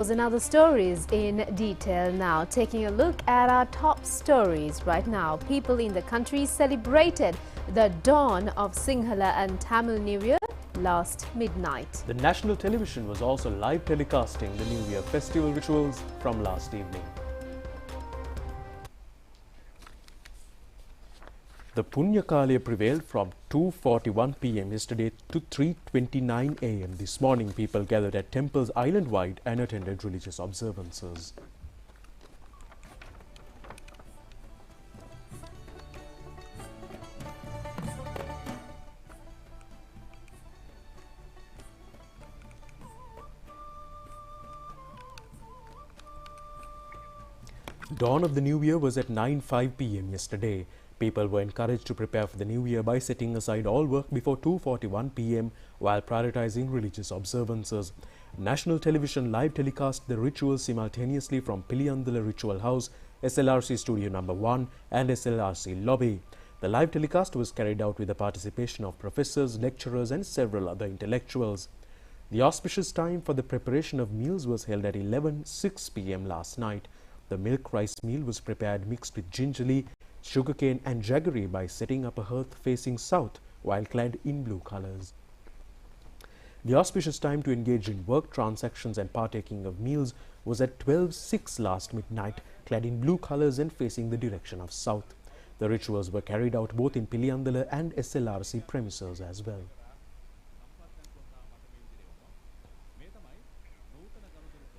And other stories in detail now. Taking a look at our top stories right now. People in the country celebrated the dawn of Sinhala and Tamil New Year last midnight. The national television was also live telecasting the New Year festival rituals from last evening. The Punya Kaliya prevailed from 2:41 p.m. yesterday to 3:29 a.m. this morning. People gathered at temples island-wide and attended religious observances. The dawn of the new year was at 9:05 p.m. yesterday. People were encouraged to prepare for the new year by setting aside all work before 2:41 p.m. while prioritizing religious observances. National television live telecast the rituals simultaneously from Piliyandala Ritual House, SLRC Studio No. 1 and SLRC Lobby. The live telecast was carried out with the participation of professors, lecturers and several other intellectuals. The auspicious time for the preparation of meals was held at 11:06 p.m. last night. The milk rice meal was prepared mixed with gingerly, sugarcane and jaggery by setting up a hearth facing south while clad in blue colors. The auspicious time to engage in work transactions and partaking of meals was at 12:06 last midnight, clad in blue colors and facing the direction of south. The rituals were carried out both in Piliyandala and SLRC premises as well.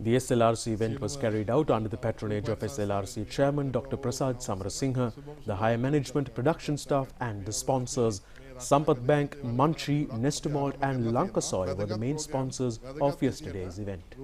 The SLRC event was carried out under the patronage of SLRC Chairman Dr. Prasad Samarasinghe, the higher management, production staff and the sponsors. Sampath Bank, Munchi, Nestamalt and Lankasoy were the main sponsors of yesterday's event.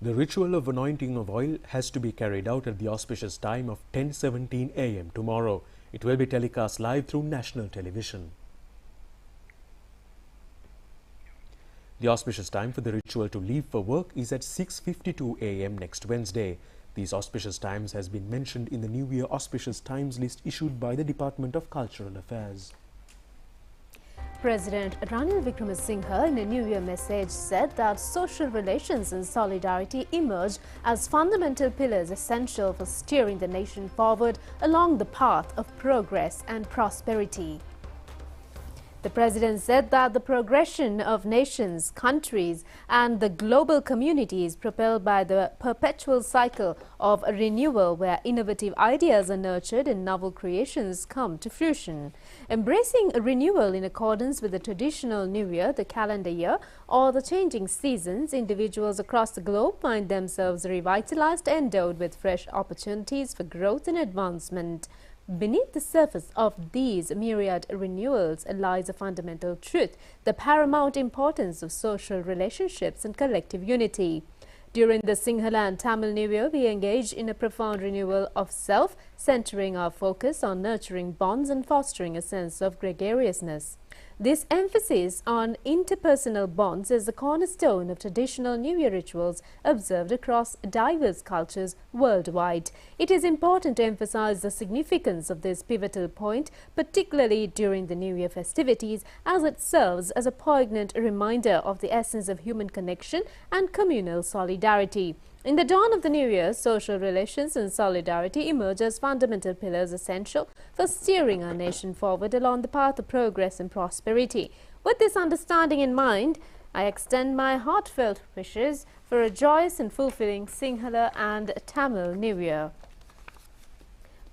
The ritual of anointing of oil has to be carried out at the auspicious time of 10:17 a.m. tomorrow. It will be telecast live through national television. The auspicious time for the ritual to leave for work is at 6:52 a.m. next Wednesday. These auspicious times has been mentioned in the New Year auspicious times list issued by the Department of Cultural Affairs. President Ranil Wickremesinghe in a New Year message said that social relations and solidarity emerge as fundamental pillars essential for steering the nation forward along the path of progress and prosperity. The President said that the progression of nations, countries and the global community is propelled by the perpetual cycle of renewal where innovative ideas are nurtured and novel creations come to fruition. Embracing renewal in accordance with the traditional New Year, the calendar year or the changing seasons, individuals across the globe find themselves revitalized, endowed with fresh opportunities for growth and advancement. Beneath the surface of these myriad renewals lies a fundamental truth, the paramount importance of social relationships and collective unity. During the Sinhala and Tamil New Year, we engaged in a profound renewal of self, centering our focus on nurturing bonds and fostering a sense of gregariousness. This emphasis on interpersonal bonds is the cornerstone of traditional New Year rituals observed across diverse cultures worldwide. It is important to emphasize the significance of this pivotal point, particularly during the New Year festivities, as it serves as a poignant reminder of the essence of human connection and communal solidarity. In the dawn of the New Year, social relations and solidarity emerge as fundamental pillars essential for steering our nation forward along the path of progress and prosperity. With this understanding in mind, I extend my heartfelt wishes for a joyous and fulfilling Sinhala and Tamil New Year.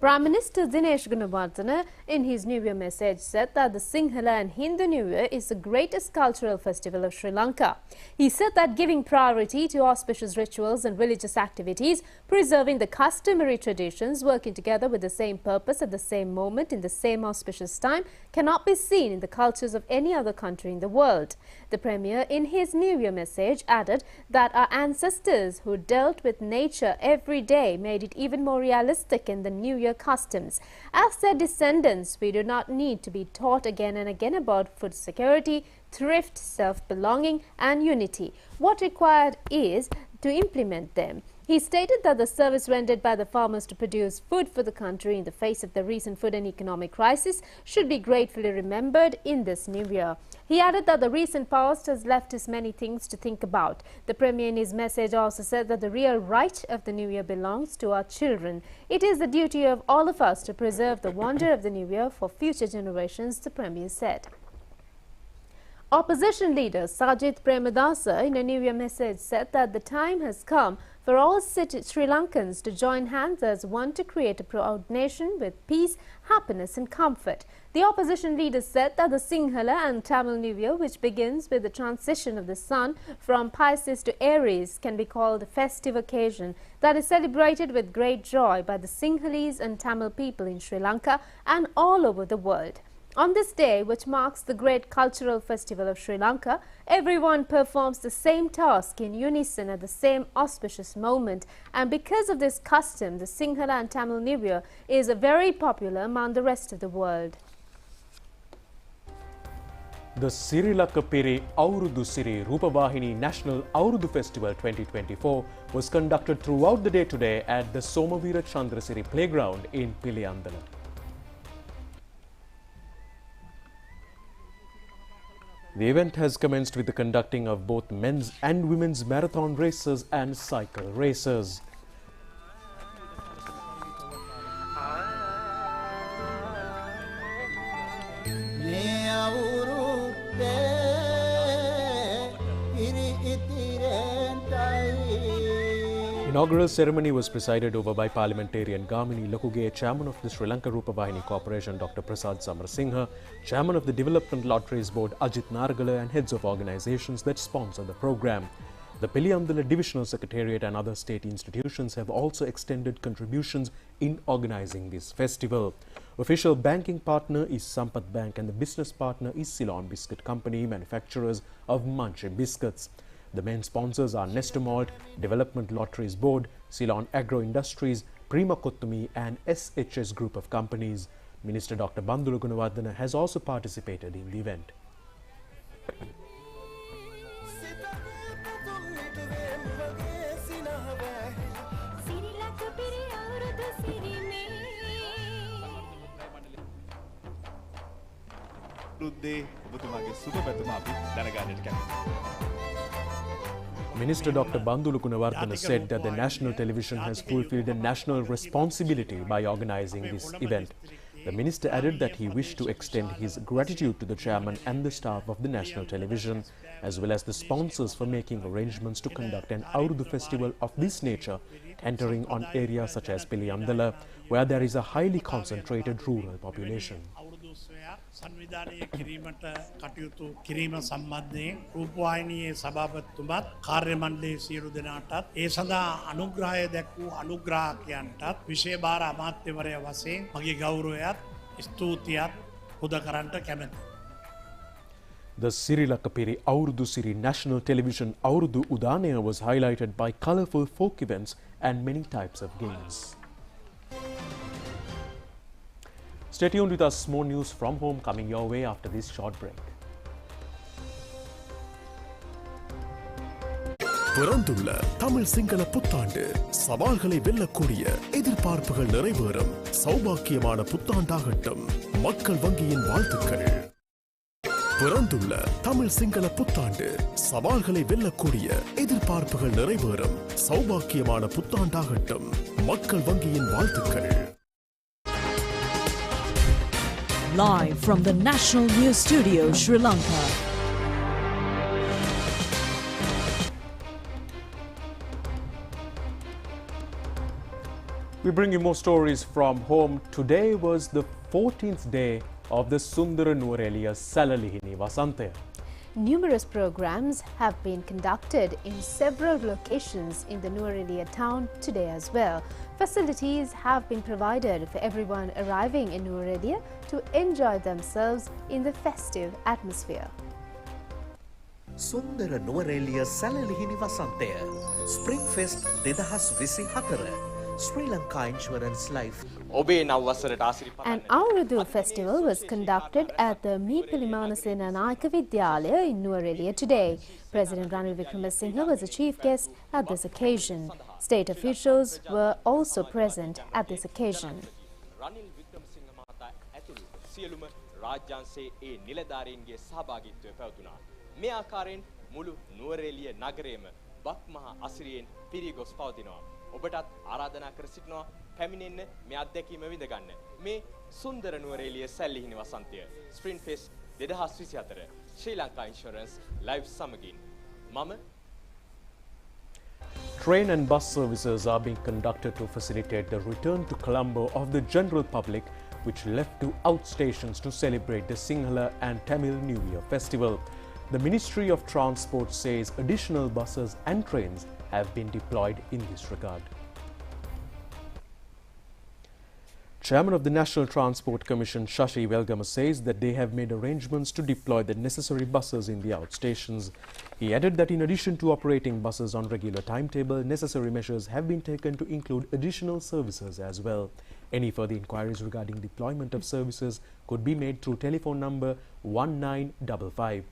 Prime Minister Dinesh Gunawardena, in his New Year message, said that the Sinhala and Hindu New Year is the greatest cultural festival of Sri Lanka. He said that giving priority to auspicious rituals and religious activities, preserving the customary traditions, working together with the same purpose at the same moment in the same auspicious time, cannot be seen in the cultures of any other country in the world. The Premier, in his New Year message, added that our ancestors who dealt with nature every day made it even more realistic in the New Year customs. As their descendants, we do not need to be taught again and again about food security, thrift, self-belonging and unity. What required is to implement them. He stated that the service rendered by the farmers to produce food for the country in the face of the recent food and economic crisis should be gratefully remembered in this new year. He added that the recent past has left us many things to think about. The Premier in his message also said that the real right of the new year belongs to our children. It is the duty of all of us to preserve the wonder of the new year for future generations, the Premier said. Opposition leader Sajith Premadasa in a New Year message said that the time has come for all Sri Lankans to join hands as one to create a proud nation with peace, happiness and comfort. The opposition leader said that the Sinhala and Tamil New Year, which begins with the transition of the sun from Pisces to Aries, can be called a festive occasion that is celebrated with great joy by the Sinhalese and Tamil people in Sri Lanka and all over the world. On this day, which marks the great cultural festival of Sri Lanka, everyone performs the same task in unison at the same auspicious moment. And because of this custom, the Sinhala and Tamil New Year is very popular among the rest of the world. The Sirilaka Piri Aurudu Siri Rupavahini National Aurudu Festival 2024 was conducted throughout the day today at the Somavira Chandrasiri Playground in Piliyandala. The event has commenced with the conducting of both men's and women's marathon races and cycle races. Inaugural ceremony was presided over by Parliamentarian Gamini Lokuge, Chairman of the Sri Lanka Rupavahini Corporation Dr. Prasad Samarasinghe, Chairman of the Development Lotteries Board Ajit Nargala and heads of organizations that sponsor the program. The Piliyandala Divisional Secretariat and other state institutions have also extended contributions in organizing this festival. Official banking partner is Sampath Bank and the business partner is Ceylon Biscuit Company, manufacturers of Munchie biscuits. The main sponsors are Nestor Malt, Development Lotteries Board, Ceylon Agro Industries, Prima Kottumi and SHS Group of Companies. Minister Dr. Bandulu Gunawardena has also participated in the event. Minister Dr. Bandulu Gunawardena said that the national television has fulfilled a national responsibility by organizing this event. The minister added that he wished to extend his gratitude to the chairman and the staff of the national television, as well as the sponsors for making arrangements to conduct an Aurudu festival of this nature, entering on areas such as Piliyandala, where there is a highly concentrated rural population. සංවිධානය කිරීමට කටයුතු කිරීම සම්බන්ධයෙන් රූපවාහිනියේ සභාපතිතුමත් කාර්ය මණ්ඩලයේ සියලු දෙනාටත් ඒ සඳහා අනුග්‍රහය දැක්වූ අනුග්‍රාහකයන්ටත් විශේෂ භාර අමාත්‍යවරයා වශයෙන් මගේ ගෞරවයත් ස්තුතියත් පුද කරන්නට කැමැතියි. The Sirilaka Piri Aurudu Siri National Television Aurudu Udanaya was highlighted by colourful folk events and many types of games. Stay tuned with us, more news from home coming your way after this short break. பிறந்துள்ள Tamil Sinhala புத்தாண்டு சவால்களை வெல்லக்கூடிய எதிர்பார்ப்புகள் நிறைவேறும் சௌபாக்கியமான புத்தாண்டாகட்டும். மக்கள் வங்கியின் வாழ்த்துக்கள். பிறந்துள்ள தமிழ் சிங்கள புத்தாண்டு சவால்களை வெல்லக்கூடிய எதிர்பார்ப்புகள் நிறைவேறும் சௌபாக்கியமான புத்தாண்டாகட்டும். மக்கள் வங்கியின் வாழ்த்துக்கள். Live from the National News Studio, Sri Lanka. We bring you more stories from home. Today was the 14th day of the Sundara Nuwareliya Salalihini Vasantaya. Numerous programs have been conducted in several locations in the Nuwareliya town today as well. Facilities have been provided for everyone arriving in Nuwareliya to enjoy themselves in the festive atmosphere. Sundara Nuwareliya Salalihini Vasantaya Spring Fest 2024 Sri Lanka Insurance Life. An Aurudu festival was conducted at the Meepilimanasena Nayaka Vidyalaya in Nuwareliya today. President Ranil Wickremesinghe was the chief guest at this occasion. State officials were also present at this occasion. ඔබටත් ආරාධනා කර සිටිනවා පැමිණෙන්න මේ අත්දැකීම විඳ ගන්න. මේ සුන්දර නුවරඑළිය සැල්ලිහිණි වසන්තය ස්ප්‍රින්ට් ෆෙස්ට් 2024 ශ්‍රී ලංකා ඉන්ෂුරන්ස් ලයිව් සමගින් මම Train and bus services are being conducted to facilitate the return to Colombo of the general public, which left to outstations to celebrate the Sinhala and Tamil New Year festival. The Ministry of Transport says additional buses and trains have been deployed in this regard. Chairman of the National Transport Commission, Shashi Velgama, says that they have made arrangements to deploy the necessary buses in the outstations. He added that in addition to operating buses on regular timetable, necessary measures have been taken to include additional services as well. Any further inquiries regarding deployment of services could be made through telephone number 1955.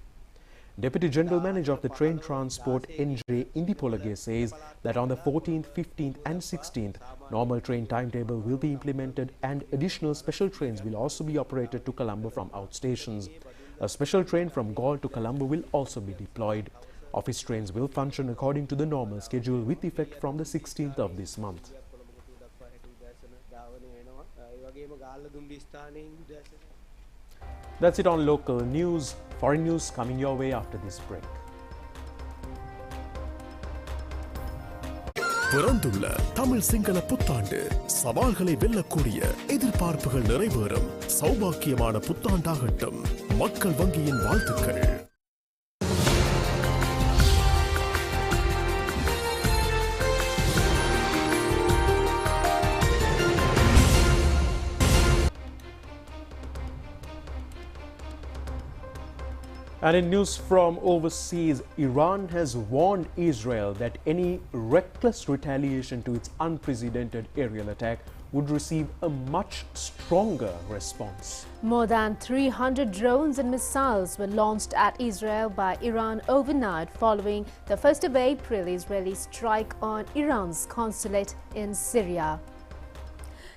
Deputy General Manager of the Train Transport, N.J. Indipolage, says that on the 14th, 15th and 16th, normal train timetable will be implemented and additional special trains will also be operated to Colombo from outstations. A special train from Galle to Colombo will also be deployed. Office trains will function according to the normal schedule with effect from the 16th of this month. That's it on local news. Foreign news coming your way after this break. பிறந்துள்ள Tamil Sinhala புத்தாண்டு சவால்களை வெல்லக்கூடிய எதிர்பார்ப்புகள் நிறைவேறும் சௌபாக்கியமான புத்தாண்டாகட்டும். மக்கள் வங்கியின் வாழ்த்துக்கள். And in news from overseas, Iran has warned Israel that any reckless retaliation to its unprecedented aerial attack would receive a much stronger response. More than 300 drones and missiles were launched at Israel by Iran overnight following the 1st of April Israeli strike on Iran's consulate in Syria.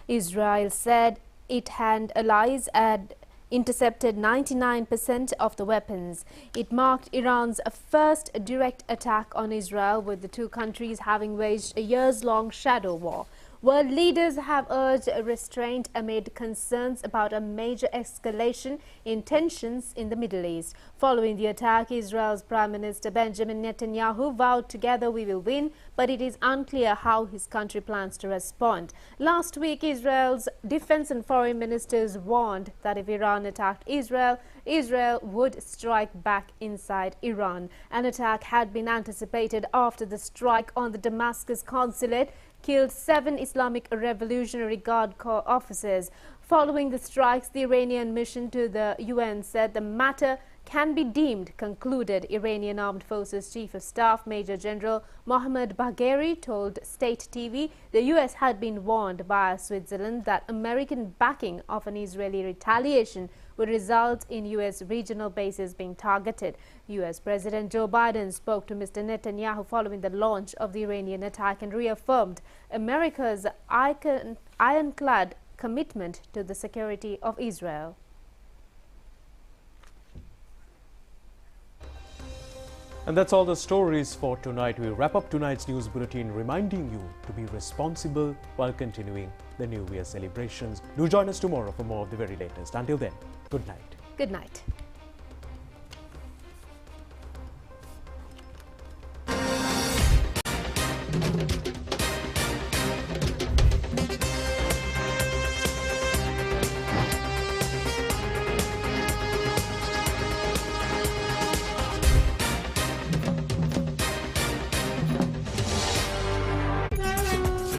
Israel said it and allies had intercepted 99% of the weapons. It marked Iran's first direct attack on Israel, with the two countries having waged a years-long shadow war. World leaders have urged restraint amid concerns about a major escalation in tensions in the Middle East. Following the attack, Israel's Prime Minister Benjamin Netanyahu vowed, "Together we will win," but it is unclear how his country plans to respond. Last week, Israel's defense and foreign ministers warned that if Iran attacked Israel, Israel would strike back inside Iran. An attack had been anticipated after the strike on the Damascus consulate killed 7 Islamic Revolutionary Guard Corps officers. Following the strikes, the Iranian mission to the UN said the matter can be deemed concluded. Iranian Armed Forces Chief of Staff Major General Mohammad Bagheri told State TV the US had been warned by Switzerland that American backing of an Israeli retaliation would result in US regional bases being targeted. US President Joe Biden spoke to Mr. Netanyahu following the launch of the Iranian attack and reaffirmed America's ironclad commitment to the security of Israel. And that's all the stories for tonight. We wrap up tonight's news bulletin, reminding you to be responsible while continuing the New Year celebrations. Do join us tomorrow for more of the very latest. Until then, good night. Good night.